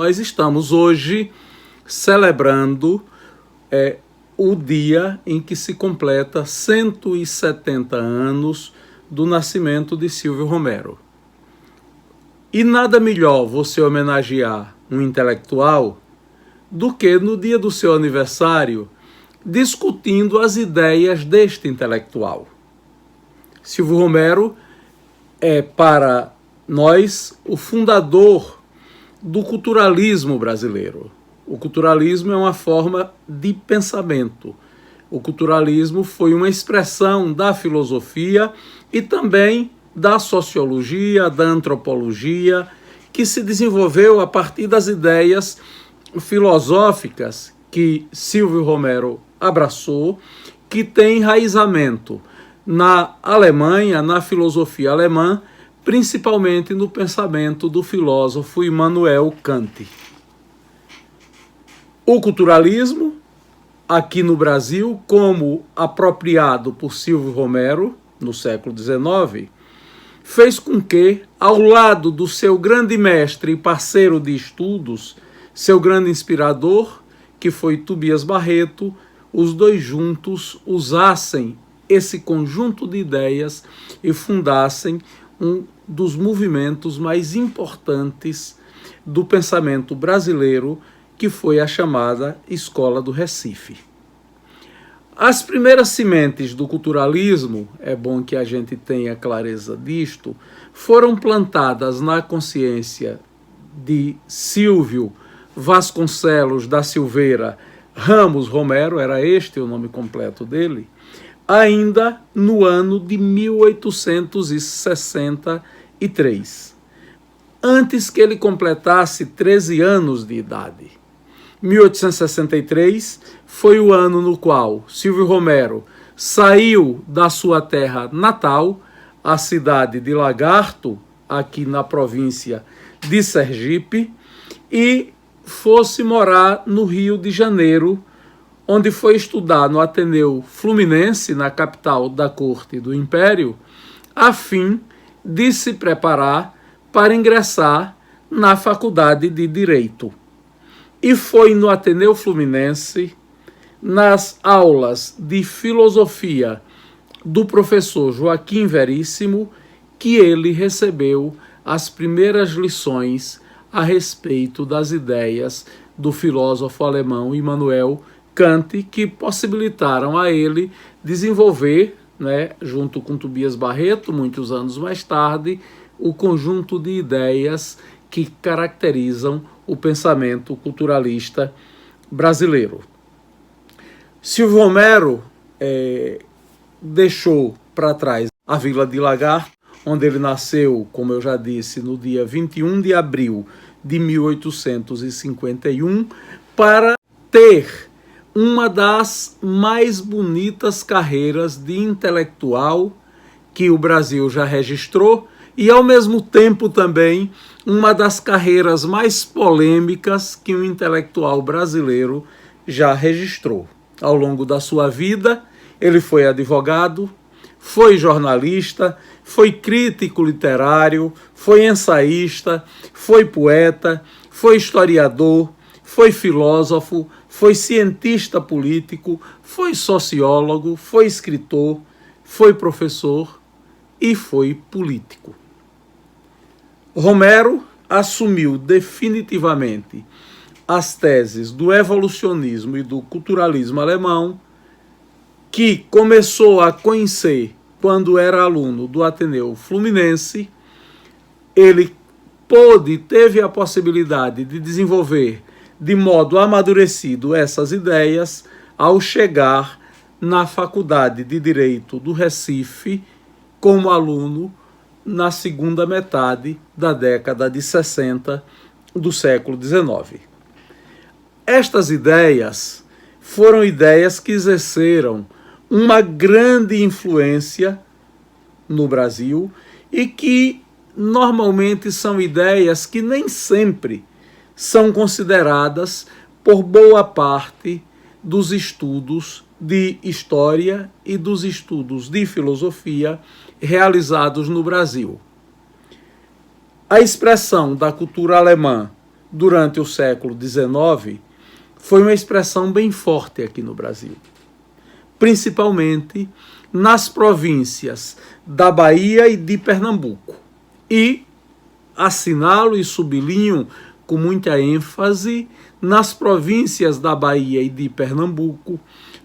nós estamos hoje celebrando o dia em que se completa 170 anos do nascimento de Silvio Romero. E nada melhor você homenagear um intelectual do que no dia do seu aniversário, discutindo as ideias deste intelectual. Silvio Romero é, para nós, o fundador do culturalismo brasileiro. O culturalismo é uma forma de pensamento. O culturalismo foi uma expressão da filosofia e também da sociologia, da antropologia, que se desenvolveu a partir das ideias filosóficas que Silvio Romero abraçou, que tem enraizamento na Alemanha, na filosofia alemã, principalmente no pensamento do filósofo Immanuel Kant. O culturalismo, aqui no Brasil, como apropriado por Silvio Romero, no século XIX, fez com que, ao lado do seu grande mestre e parceiro de estudos, seu grande inspirador, que foi Tobias Barreto, os dois juntos usassem esse conjunto de ideias e fundassem um dos movimentos mais importantes do pensamento brasileiro, que foi a chamada Escola do Recife. As primeiras sementes do culturalismo, é bom que a gente tenha clareza disto, foram plantadas na consciência de Silvio Vasconcelos da Silveira Ramos Romero, era este o nome completo dele, ainda no ano de 1863, antes que ele completasse 13 anos de idade. 1863 foi o ano no qual Silvio Romero saiu da sua terra natal, a cidade de Lagarto, aqui na província de Sergipe, e fosse morar no Rio de Janeiro, onde foi estudar no Ateneu Fluminense, na capital da corte do Império, a fim de se preparar para ingressar na Faculdade de Direito. E foi no Ateneu Fluminense, nas aulas de filosofia do professor Joaquim Veríssimo, que ele recebeu as primeiras lições a respeito das ideias do filósofo alemão Immanuel Kant, que possibilitaram a ele desenvolver, junto com Tobias Barreto, muitos anos mais tarde, o conjunto de ideias que caracterizam o pensamento culturalista brasileiro. Silvio Romero deixou para trás a Vila de Lagarto, onde ele nasceu, como eu já disse, no dia 21 de abril de 1851, para ter uma das mais bonitas carreiras de intelectual que o Brasil já registrou e, ao mesmo tempo, também uma das carreiras mais polêmicas que um intelectual brasileiro já registrou. Ao longo da sua vida, ele foi advogado, foi jornalista, foi crítico literário, foi ensaísta, foi poeta, foi historiador, foi filósofo, foi cientista político, foi sociólogo, foi escritor, foi professor e foi político. Romero assumiu definitivamente as teses do evolucionismo e do culturalismo alemão, que começou a conhecer quando era aluno do Ateneu Fluminense. Ele teve a possibilidade de desenvolver de modo amadurecido essas ideias ao chegar na Faculdade de Direito do Recife como aluno na segunda metade da década de 60 do século XIX. Estas ideias foram ideias que exerceram uma grande influência no Brasil e que normalmente são ideias que nem sempre são consideradas por boa parte dos estudos de história e dos estudos de filosofia realizados no Brasil. A expressão da cultura alemã durante o século XIX, foi uma expressão bem forte aqui no Brasil, principalmente nas províncias da Bahia e de Pernambuco. E assinalo e sublinho com muita ênfase nas províncias da Bahia e de Pernambuco,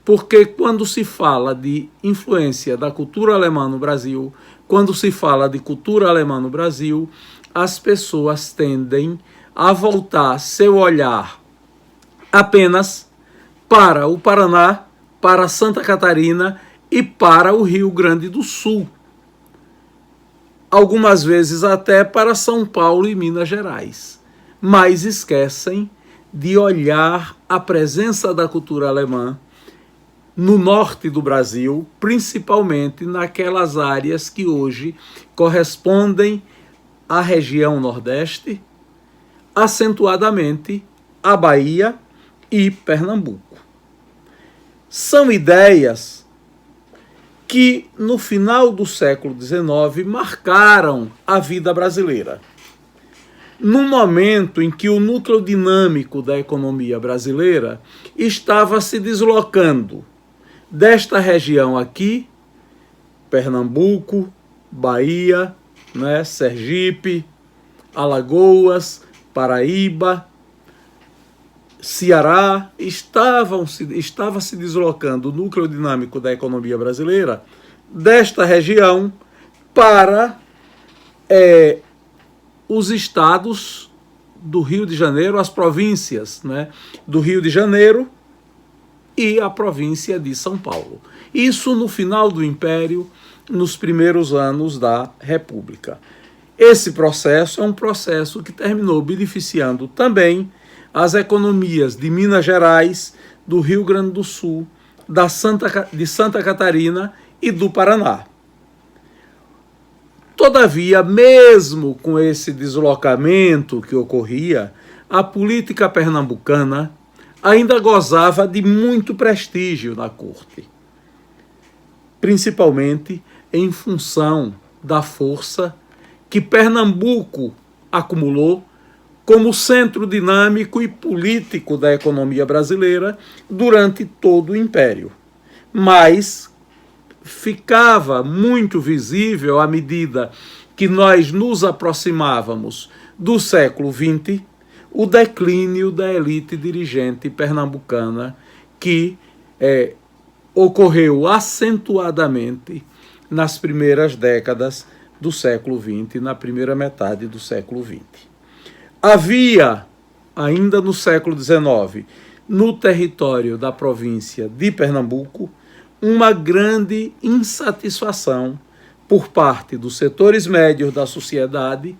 porque quando se fala de influência da cultura alemã no Brasil, quando se fala de cultura alemã no Brasil, as pessoas tendem a voltar seu olhar apenas para o Paraná, para Santa Catarina e para o Rio Grande do Sul. Algumas vezes até para São Paulo e Minas Gerais. Mas esquecem de olhar a presença da cultura alemã no norte do Brasil, principalmente naquelas áreas que hoje correspondem à região Nordeste, acentuadamente a Bahia e Pernambuco. São ideias que, no final do século XIX, marcaram a vida brasileira. No momento em que o núcleo dinâmico da economia brasileira estava se deslocando desta região aqui, Pernambuco, Bahia, Sergipe, Alagoas, Paraíba, Ceará, estava se deslocando o núcleo dinâmico da economia brasileira desta região para os estados do Rio de Janeiro, as províncias do Rio de Janeiro e a província de São Paulo. Isso no final do Império, nos primeiros anos da República. Esse processo é um processo que terminou beneficiando também as economias de Minas Gerais, do Rio Grande do Sul, de Santa Catarina e do Paraná. Todavia, mesmo com esse deslocamento que ocorria, a política pernambucana ainda gozava de muito prestígio na corte, principalmente em função da força que Pernambuco acumulou como centro dinâmico e político da economia brasileira durante todo o Império. Mas ficava muito visível à medida que nós nos aproximávamos do século XX o declínio da elite dirigente pernambucana que ocorreu acentuadamente nas primeiras décadas do século XX, na primeira metade do século XX. Havia, ainda no século XIX, no território da província de Pernambuco, uma grande insatisfação por parte dos setores médios da sociedade,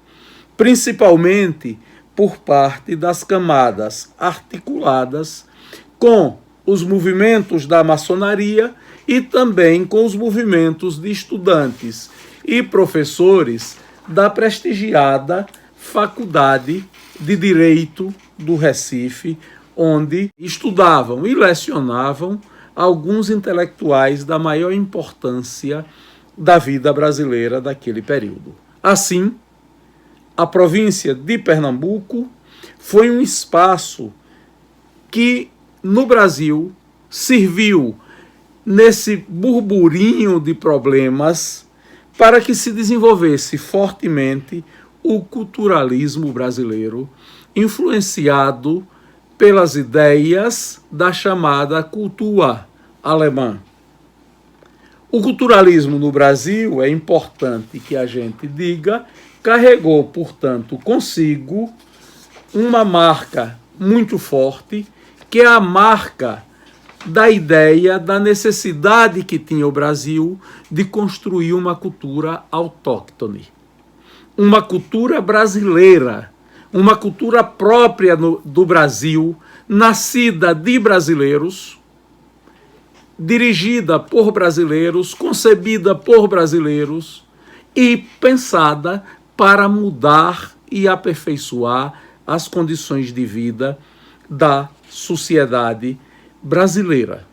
principalmente por parte das camadas articuladas com os movimentos da maçonaria e também com os movimentos de estudantes e professores da prestigiada Faculdade de Direito do Recife, onde estudavam e lecionavam alguns intelectuais da maior importância da vida brasileira daquele período. Assim, a província de Pernambuco foi um espaço que, no Brasil, serviu nesse burburinho de problemas para que se desenvolvesse fortemente o culturalismo brasileiro, influenciado pelas ideias da chamada cultura alemã. O culturalismo no Brasil, é importante que a gente diga, carregou, portanto, consigo uma marca muito forte, que é a marca da ideia da necessidade que tinha o Brasil de construir uma cultura autóctone, uma cultura brasileira, uma cultura própria do Brasil, nascida de brasileiros, dirigida por brasileiros, concebida por brasileiros e pensada para mudar e aperfeiçoar as condições de vida da sociedade brasileira.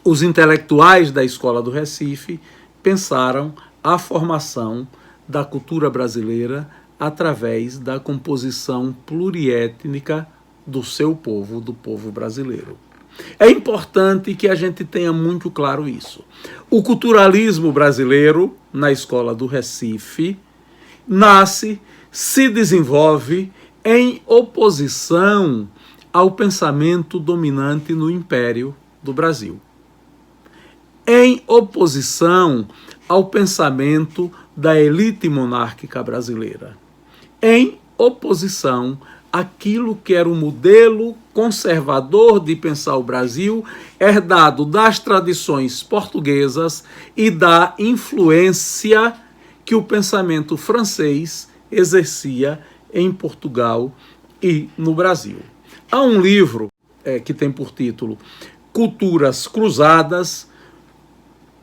Os intelectuais da Escola do Recife pensaram a formação da cultura brasileira através da composição pluriétnica do seu povo, do povo brasileiro. É importante que a gente tenha muito claro isso. O culturalismo brasileiro, na escola do Recife, nasce, se desenvolve em oposição ao pensamento dominante no Império do Brasil, em oposição ao pensamento da elite monárquica brasileira, em oposição àquilo que era o modelo conservador de pensar o Brasil, herdado das tradições portuguesas e da influência que o pensamento francês exercia em Portugal e no Brasil. Há um livro que tem por título Culturas Cruzadas,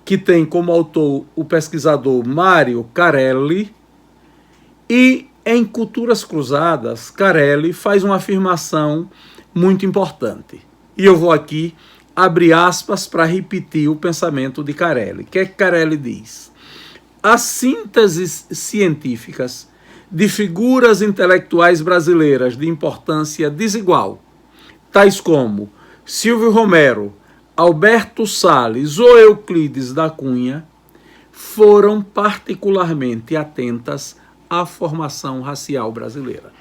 que tem como autor o pesquisador Mário Carelli, e em Culturas Cruzadas, Carelli faz uma afirmação muito importante. E eu vou aqui abrir aspas para repetir o pensamento de Carelli. O que é que Carelli diz? As sínteses científicas de figuras intelectuais brasileiras de importância desigual, tais como Silvio Romero, Alberto Salles ou Euclides da Cunha, foram particularmente atentas à formação racial brasileira.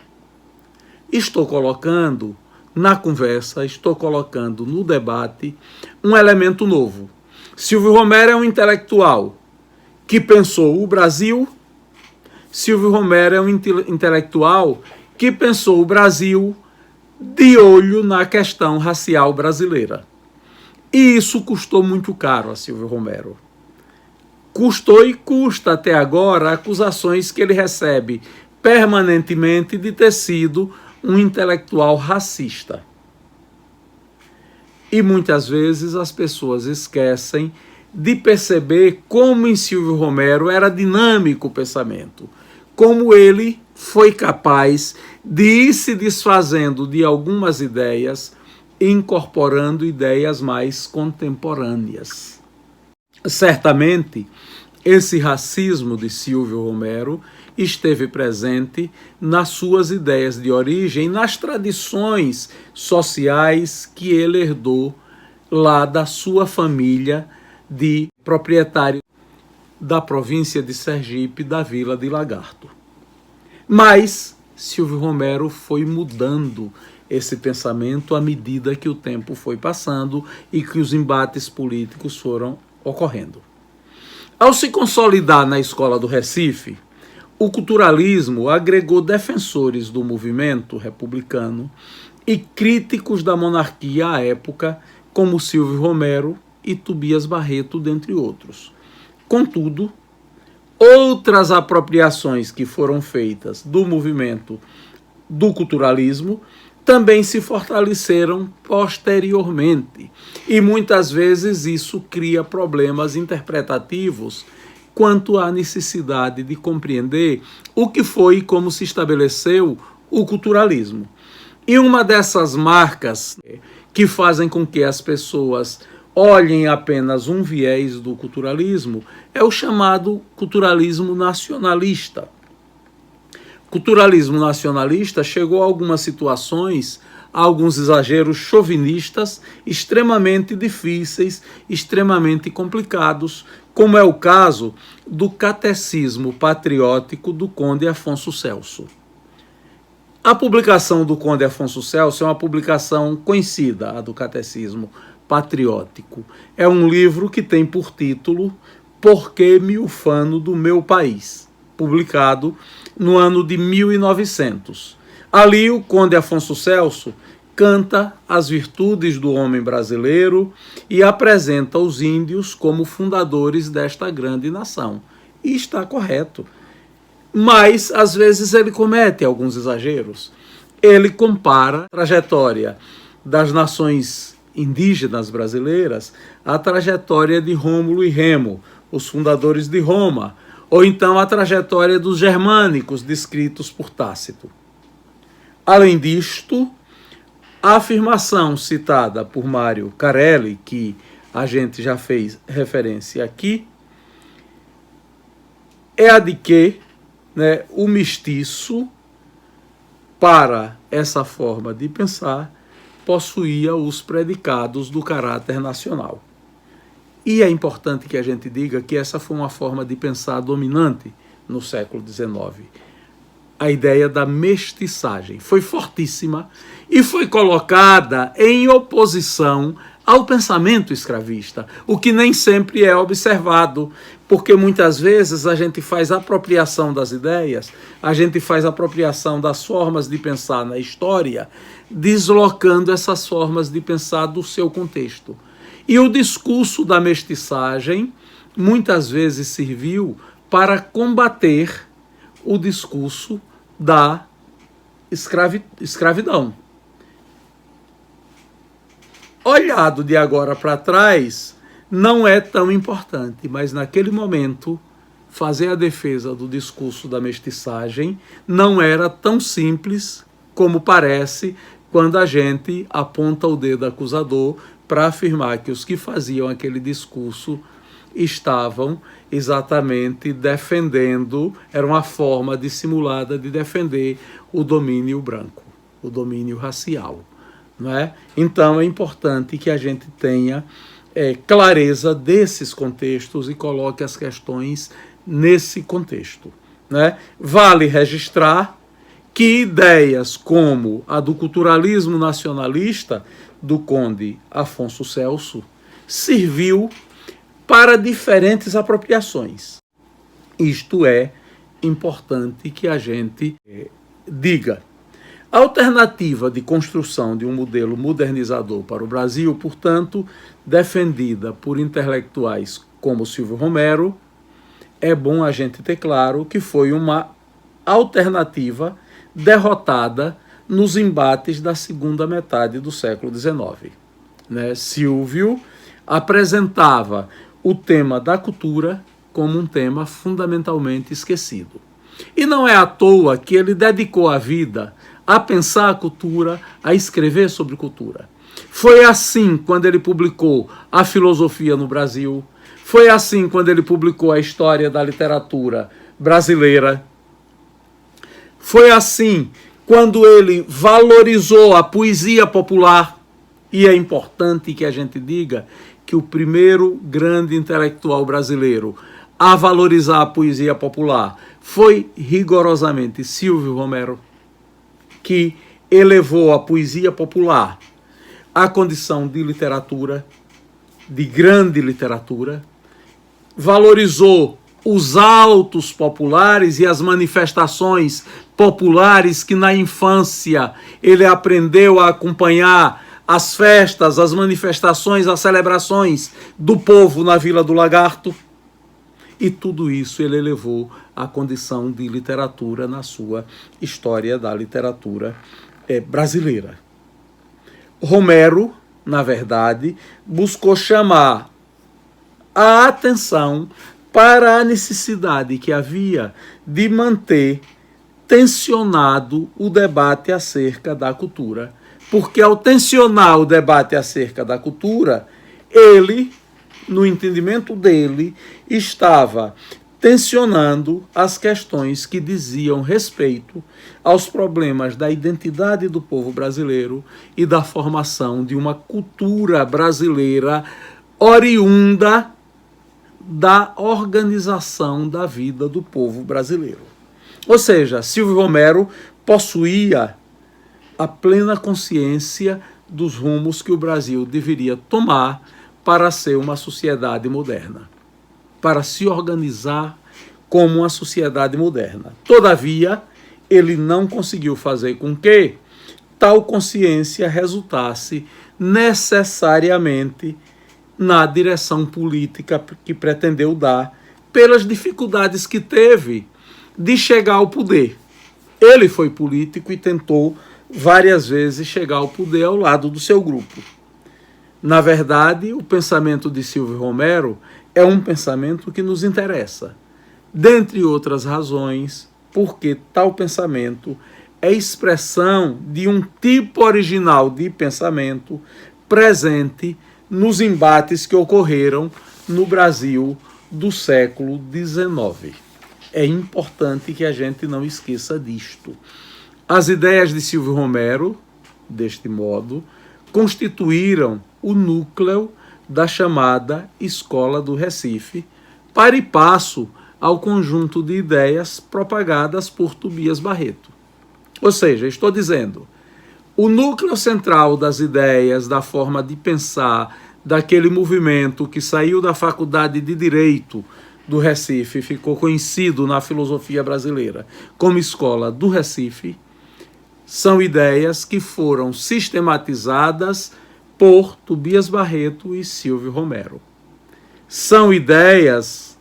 Estou colocando na conversa, estou colocando no debate um elemento novo. Silvio Romero é um intelectual que pensou o Brasil. Silvio Romero é um intelectual que pensou o Brasil de olho na questão racial brasileira. E isso custou muito caro a Silvio Romero. Custou e custa até agora acusações que ele recebe permanentemente de ter sido um intelectual racista. E muitas vezes as pessoas esquecem de perceber como em Silvio Romero era dinâmico o pensamento, como ele foi capaz de ir se desfazendo de algumas ideias, incorporando ideias mais contemporâneas. Certamente, esse racismo de Silvio Romero esteve presente nas suas ideias de origem, nas tradições sociais que ele herdou lá da sua família de proprietário da província de Sergipe, da Vila de Lagarto. Mas Silvio Romero foi mudando esse pensamento à medida que o tempo foi passando e que os embates políticos foram ocorrendo. Ao se consolidar na escola do Recife, o culturalismo agregou defensores do movimento republicano e críticos da monarquia à época, como Silvio Romero e Tobias Barreto, dentre outros. Contudo, outras apropriações que foram feitas do movimento do culturalismo também se fortaleceram posteriormente. E muitas vezes isso cria problemas interpretativos quanto à necessidade de compreender o que foi e como se estabeleceu o culturalismo. E uma dessas marcas que fazem com que as pessoas olhem apenas um viés do culturalismo é o chamado culturalismo nacionalista. O culturalismo nacionalista chegou a algumas situações, a alguns exageros chauvinistas extremamente difíceis, extremamente complicados, como é o caso do Catecismo Patriótico do Conde Afonso Celso. A publicação do Conde Afonso Celso é uma publicação conhecida, a do Catecismo Patriótico. É um livro que tem por título Por que me ufano do meu país, publicado no ano de 1900. Ali o Conde Afonso Celso canta as virtudes do homem brasileiro e apresenta os índios como fundadores desta grande nação. E está correto. Mas, às vezes, ele comete alguns exageros. Ele compara a trajetória das nações indígenas brasileiras à trajetória de Rômulo e Remo, os fundadores de Roma, ou então a trajetória dos germânicos descritos por Tácito. Além disto, a afirmação citada por Mário Carelli, que a gente já fez referência aqui, é a de que né, o mestiço, para essa forma de pensar, possuía os predicados do caráter nacional. E é importante que a gente diga que essa foi uma forma de pensar dominante no século XIX. A ideia da mestiçagem foi fortíssima e foi colocada em oposição ao pensamento escravista, o que nem sempre é observado, porque muitas vezes a gente faz apropriação das ideias, a gente faz apropriação das formas de pensar na história, deslocando essas formas de pensar do seu contexto. E o discurso da mestiçagem muitas vezes serviu para combater o discurso da escravidão. Olhado de agora para trás, não é tão importante, mas naquele momento, fazer a defesa do discurso da mestiçagem não era tão simples como parece quando a gente aponta o dedo acusador para afirmar que os que faziam aquele discurso estavam exatamente defendendo, era uma forma dissimulada de defender o domínio branco, o domínio racial. Não é? Então é importante que a gente tenha clareza desses contextos e coloque as questões nesse contexto. Né? Vale registrar que ideias como a do culturalismo nacionalista do conde Afonso Celso serviu para diferentes apropriações. Isto é importante que a gente diga. A alternativa de construção de um modelo modernizador para o Brasil, portanto, defendida por intelectuais como Silvio Romero, é bom a gente ter claro que foi uma alternativa derrotada nos embates da segunda metade do século XIX. Né? Silvio apresentava o tema da cultura como um tema fundamentalmente esquecido. E não é à toa que ele dedicou a vida a pensar a cultura, a escrever sobre cultura. Foi assim quando ele publicou A Filosofia no Brasil, foi assim quando ele publicou A História da Literatura Brasileira, foi assim quando ele valorizou a poesia popular, e é importante que a gente diga que o primeiro grande intelectual brasileiro a valorizar a poesia popular foi rigorosamente Silvio Romero, que elevou a poesia popular à condição de literatura, de grande literatura, valorizou os autos populares e as manifestações populares que na infância ele aprendeu a acompanhar as festas, as manifestações, as celebrações do povo na Vila do Lagarto. E tudo isso ele elevou à condição de literatura na sua história da literatura brasileira. Romero, na verdade, buscou chamar a atenção para a necessidade que havia de manter tensionado o debate acerca da cultura. Porque ao tensionar o debate acerca da cultura, ele, no entendimento dele, estava tensionando as questões que diziam respeito aos problemas da identidade do povo brasileiro e da formação de uma cultura brasileira oriunda da organização da vida do povo brasileiro. Ou seja, Silvio Romero possuía a plena consciência dos rumos que o Brasil deveria tomar para ser uma sociedade moderna, para se organizar como uma sociedade moderna. Todavia, ele não conseguiu fazer com que tal consciência resultasse necessariamente na direção política que pretendeu dar, pelas dificuldades que teve de chegar ao poder. Ele foi político e tentou várias vezes chegar ao poder ao lado do seu grupo. Na verdade, o pensamento de Silvio Romero é um pensamento que nos interessa, dentre outras razões, porque tal pensamento é expressão de um tipo original de pensamento presente nos embates que ocorreram no Brasil do século XIX. É importante que a gente não esqueça disto. As ideias de Silvio Romero, deste modo, constituíram o núcleo da chamada Escola do Recife, para e passo ao conjunto de ideias propagadas por Tobias Barreto. Ou seja, estou dizendo, o núcleo central das ideias, da forma de pensar, daquele movimento que saiu da Faculdade de Direito do Recife, ficou conhecido na filosofia brasileira como Escola do Recife, são ideias que foram sistematizadas por Tobias Barreto e Silvio Romero. São ideias,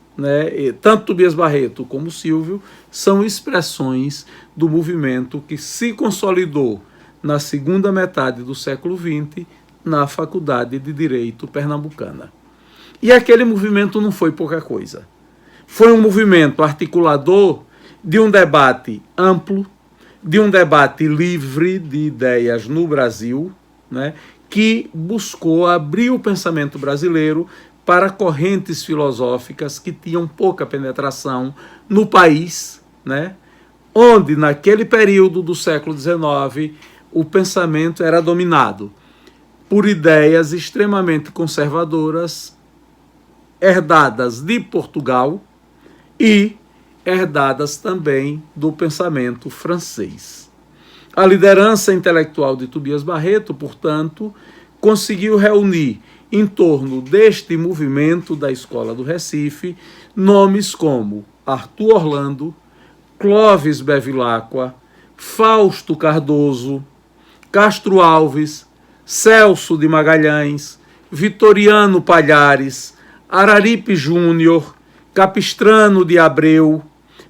tanto Tobias Barreto como Silvio, são expressões do movimento que se consolidou na segunda metade do século XX na Faculdade de Direito Pernambucana. E aquele movimento não foi pouca coisa. Foi um movimento articulador de um debate amplo, de um debate livre de ideias no Brasil, que buscou abrir o pensamento brasileiro para correntes filosóficas que tinham pouca penetração no país, onde naquele período do século XIX o pensamento era dominado por ideias extremamente conservadoras, herdadas de Portugal e herdadas também do pensamento francês. A liderança intelectual de Tobias Barreto, portanto, conseguiu reunir em torno deste movimento da Escola do Recife nomes como Arthur Orlando, Clóvis Bevilacqua, Fausto Cardoso, Castro Alves, Celso de Magalhães, Vitoriano Palhares, Araripe Júnior, Capistrano de Abreu,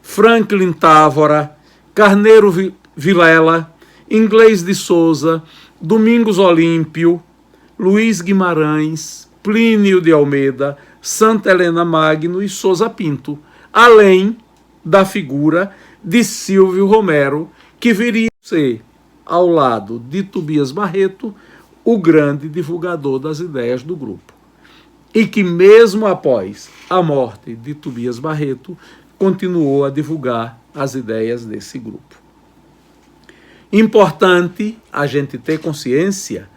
Franklin Távora, Carneiro Vilela, Inglês de Souza, Domingos Olímpio, Luiz Guimarães, Plínio de Almeida, Santa Helena Magno e Souza Pinto, além da figura de Silvio Romero, que viria a ser, ao lado de Tobias Barreto, o grande divulgador das ideias do grupo. E que mesmo após a morte de Tobias Barreto, continuou a divulgar as ideias desse grupo. Importante a gente ter consciência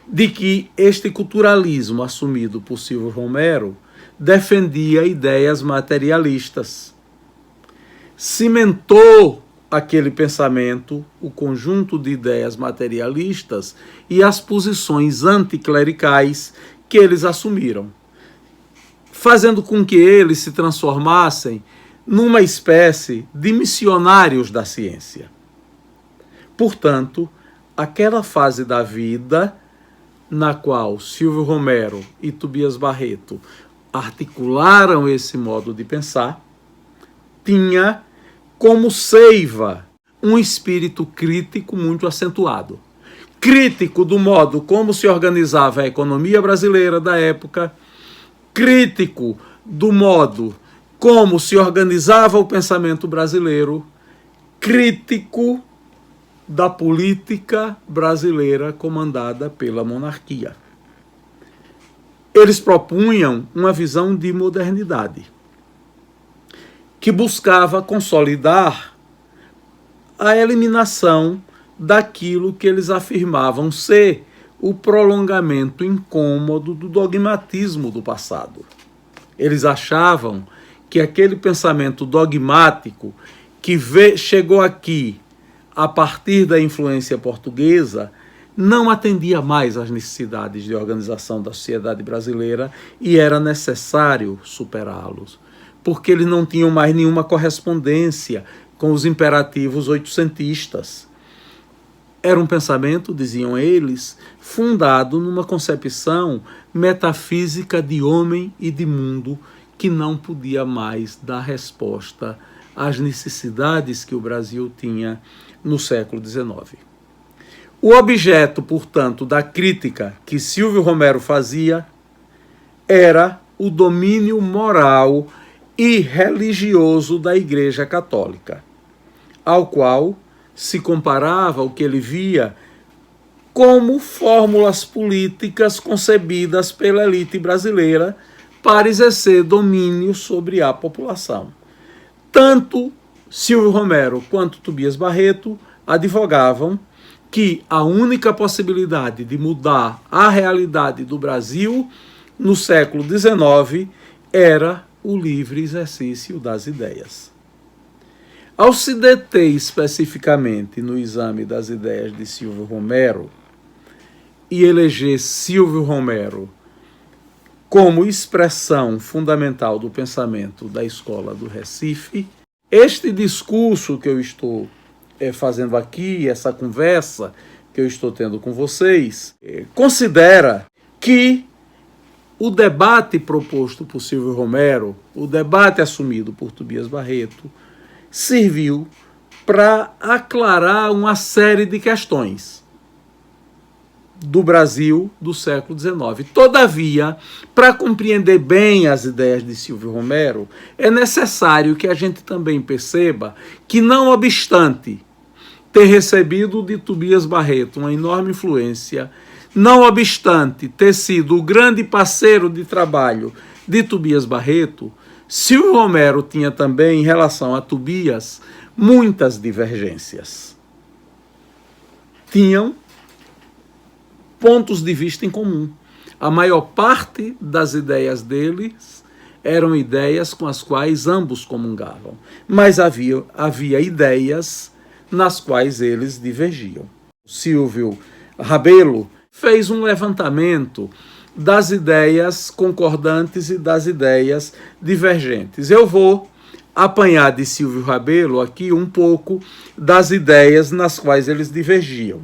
de que este culturalismo assumido por Silvio Romero defendia ideias materialistas. Cimentou aquele pensamento, o conjunto de ideias materialistas e as posições anticlericais que eles assumiram, fazendo com que eles se transformassem numa espécie de missionários da ciência. Portanto, aquela fase da vida na qual Silvio Romero e Tobias Barreto articularam esse modo de pensar, tinha como seiva um espírito crítico muito acentuado. Crítico do modo como se organizava a economia brasileira da época, crítico do modo como se organizava o pensamento brasileiro, crítico da política brasileira comandada pela monarquia. Eles propunham uma visão de modernidade, que buscava consolidar a eliminação daquilo que eles afirmavam ser o prolongamento incômodo do dogmatismo do passado. Eles achavam que aquele pensamento dogmático que chegou aqui a partir da influência portuguesa não atendia mais às necessidades de organização da sociedade brasileira e era necessário superá-los, porque eles não tinham mais nenhuma correspondência com os imperativos oitocentistas. Era um pensamento, diziam eles, fundado numa concepção metafísica de homem e de mundo que não podia mais dar resposta às necessidades que o Brasil tinha no século XIX. O objeto, portanto, da crítica que Silvio Romero fazia era o domínio moral e religioso da Igreja Católica, ao qual se comparava o que ele via como fórmulas políticas concebidas pela elite brasileira para exercer domínio sobre a população. Tanto Silvio Romero quanto Tobias Barreto advogavam que a única possibilidade de mudar a realidade do Brasil no século XIX era o livre exercício das ideias. Ao se deter especificamente no exame das ideias de Silvio Romero e eleger Silvio Romero como expressão fundamental do pensamento da Escola do Recife, este discurso que eu estou fazendo aqui, essa conversa que eu estou tendo com vocês, considera que o debate proposto por Silvio Romero, o debate assumido por Tobias Barreto, serviu para aclarar uma série de questões do Brasil do século XIX. Todavia, para compreender bem as ideias de Silvio Romero, é necessário que a gente também perceba que, não obstante ter recebido de Tobias Barreto uma enorme influência, não obstante ter sido o grande parceiro de trabalho de Tobias Barreto, Silvio Romero tinha também, em relação a Tobias, muitas divergências. Tinham pontos de vista em comum. A maior parte das ideias deles eram ideias com as quais ambos comungavam, mas havia ideias nas quais eles divergiam. Silvio Rabelo fez um levantamento das ideias concordantes e das ideias divergentes. Eu vou apanhar de Silvio Rabelo aqui um pouco das ideias nas quais eles divergiam.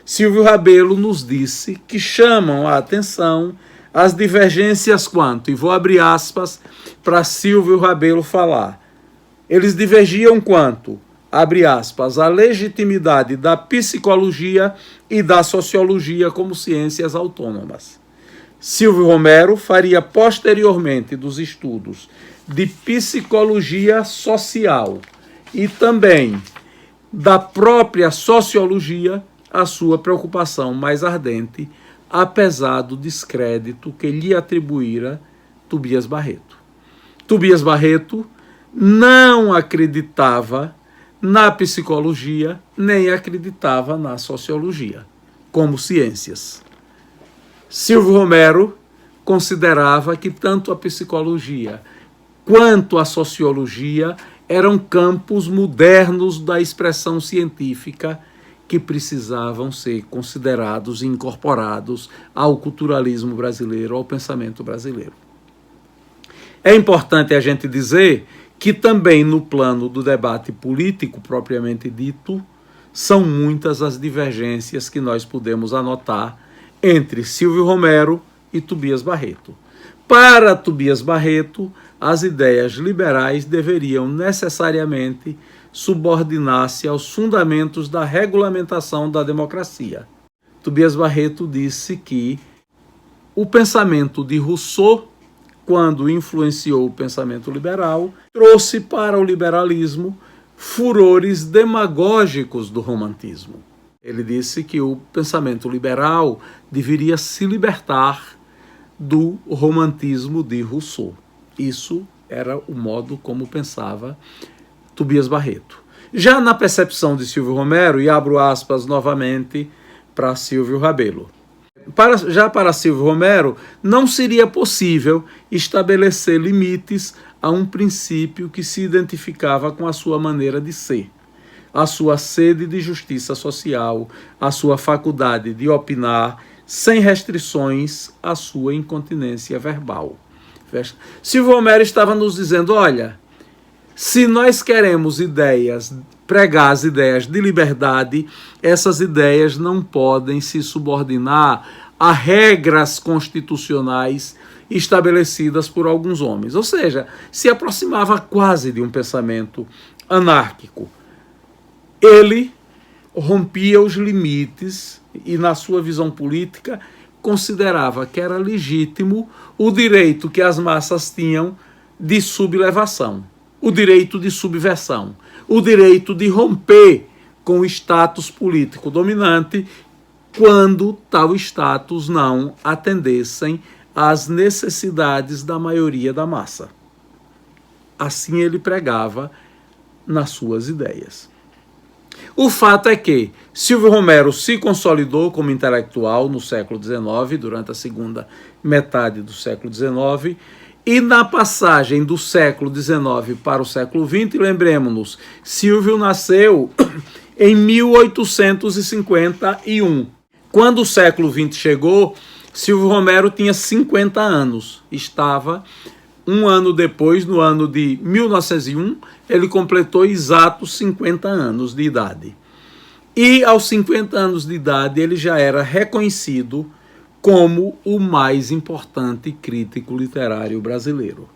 Silvio Rabelo nos disse que chamam a atenção as divergências quanto, e vou abrir aspas para Silvio Rabelo falar, eles divergiam quanto, abre aspas, a legitimidade da psicologia e da sociologia como ciências autônomas. Silvio Romero faria posteriormente dos estudos de psicologia social e também da própria sociologia a sua preocupação mais ardente, apesar do descrédito que lhe atribuíra Tobias Barreto. Tobias Barreto não acreditava na psicologia, nem acreditava na sociologia, como ciências. Silvio Romero considerava que tanto a psicologia quanto a sociologia eram campos modernos da expressão científica que precisavam ser considerados e incorporados ao culturalismo brasileiro, ao pensamento brasileiro. É importante a gente dizer que também no plano do debate político propriamente dito, são muitas as divergências que nós podemos anotar entre Silvio Romero e Tobias Barreto. Para Tobias Barreto, as ideias liberais deveriam necessariamente subordinar-se aos fundamentos da regulamentação da democracia. Tobias Barreto disse que o pensamento de Rousseau, quando influenciou o pensamento liberal, trouxe para o liberalismo furores demagógicos do romantismo. Ele disse que o pensamento liberal deveria se libertar do romantismo de Rousseau. Isso era o modo como pensava Tobias Barreto. Já na percepção de Silvio Romero, e abro aspas novamente para Silvio Rabelo, para Silvio Romero, não seria possível estabelecer limites a um princípio que se identificava com a sua maneira de ser, a sua sede de justiça social, a sua faculdade de opinar, sem restrições à sua incontinência verbal. Silvio Romero estava nos dizendo, olha, se nós queremos pregar as ideias de liberdade, essas ideias não podem se subordinar a regras constitucionais estabelecidas por alguns homens. Ou seja, se aproximava quase de um pensamento anárquico. Ele rompia os limites e, na sua visão política, considerava que era legítimo o direito que as massas tinham de sublevação, o direito de subversão, o direito de romper com o status político dominante quando tal status não atendessem às necessidades da maioria da massa. Assim ele pregava nas suas ideias. O fato é que Silvio Romero se consolidou como intelectual no século XIX, durante a segunda metade do século XIX, e na passagem do século XIX para o século XX, lembremos-nos, Silvio nasceu em 1851. Quando o século XX chegou, Silvio Romero tinha 50 anos. Estava um ano depois, no ano de 1901, ele completou exatos 50 anos de idade. E aos 50 anos de idade ele já era reconhecido como o mais importante crítico literário brasileiro.